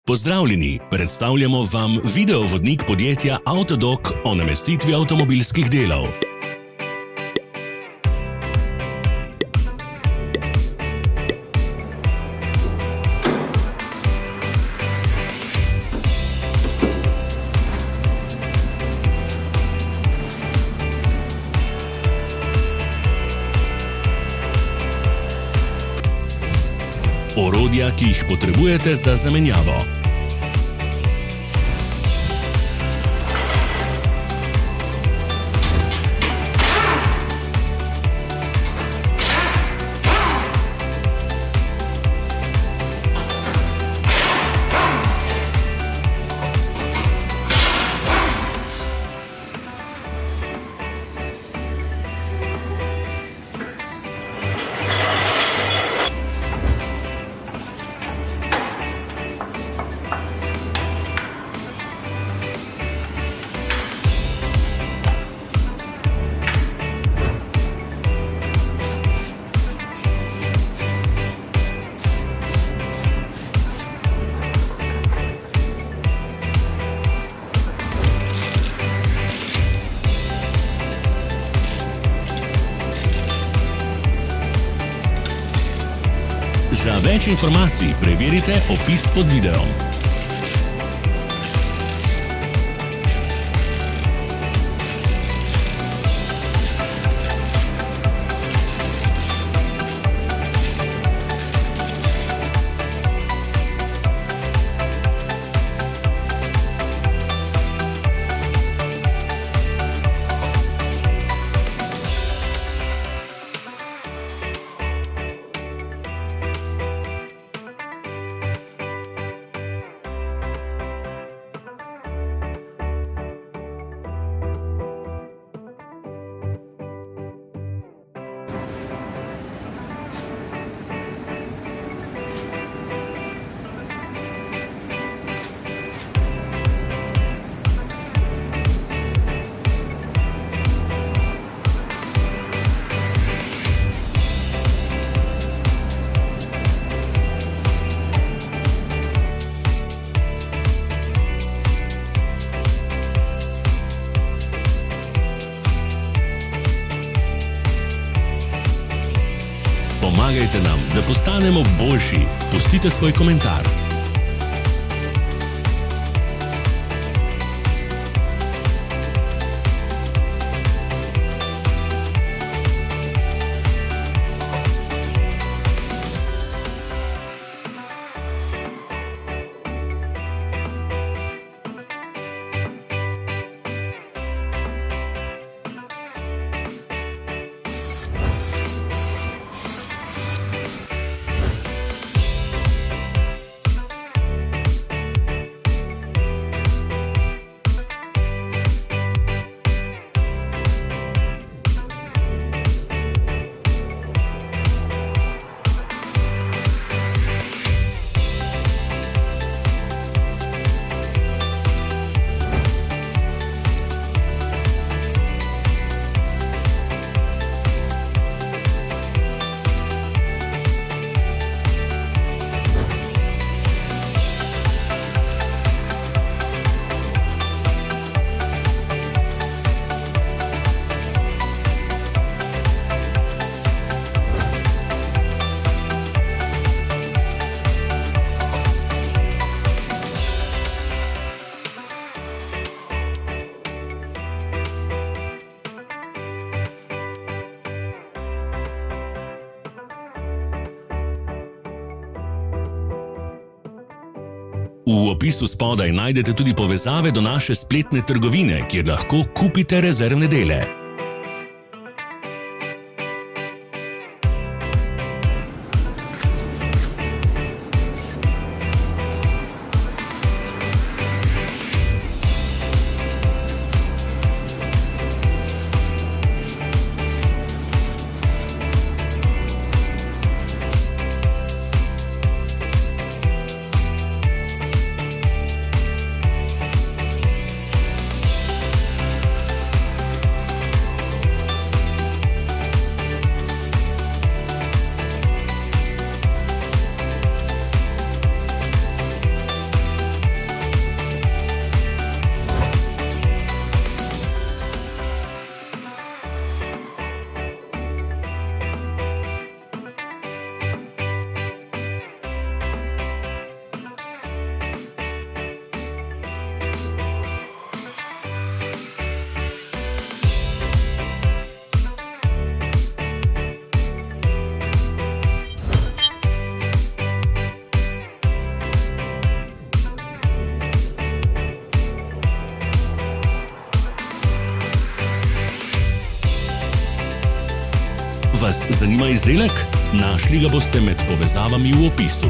Pozdravljeni, predstavljamo vam videovodnik podjetja AUTODOC o namestitvi avtomobilskih delov. Orodja, ki jih potrebujete za zamenjavo. Za več informacij preverite opis pod videom. Pomagajte nam, da postanemo boljši. Pustite svoj komentar. V opisu spodaj najdete tudi povezave do naše spletne trgovine, kjer lahko kupite rezervne dele. zanima izdelek? Našli ga boste med povezavami v opisu.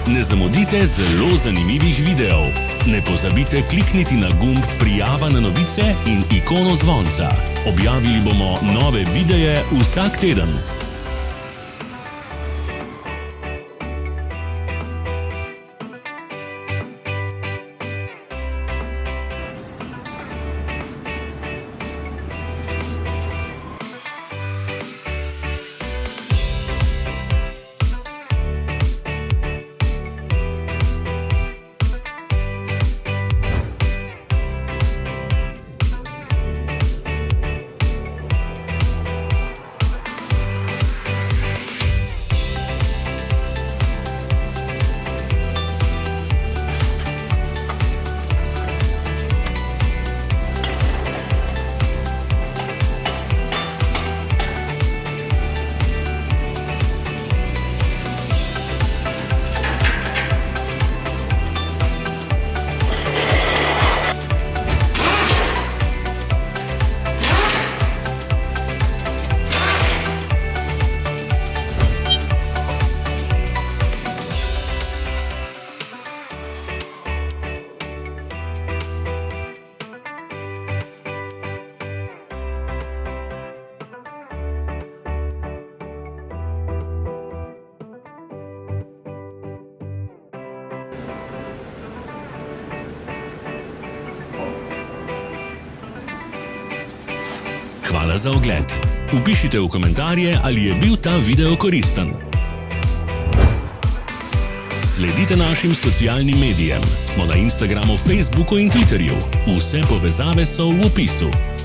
Ne zamudite zelo zanimivih videov. Ne pozabite klikniti na gumb prijava na novice in ikono zvonca. Objavili bomo nove videe vsak teden. Hvala za ogled. Vpišite v komentarje, ali je bil ta video koristen. Sledite našim socialnim medijem. Smo na Instagramu, Facebooku in Twitterju. Vse povezave so v opisu.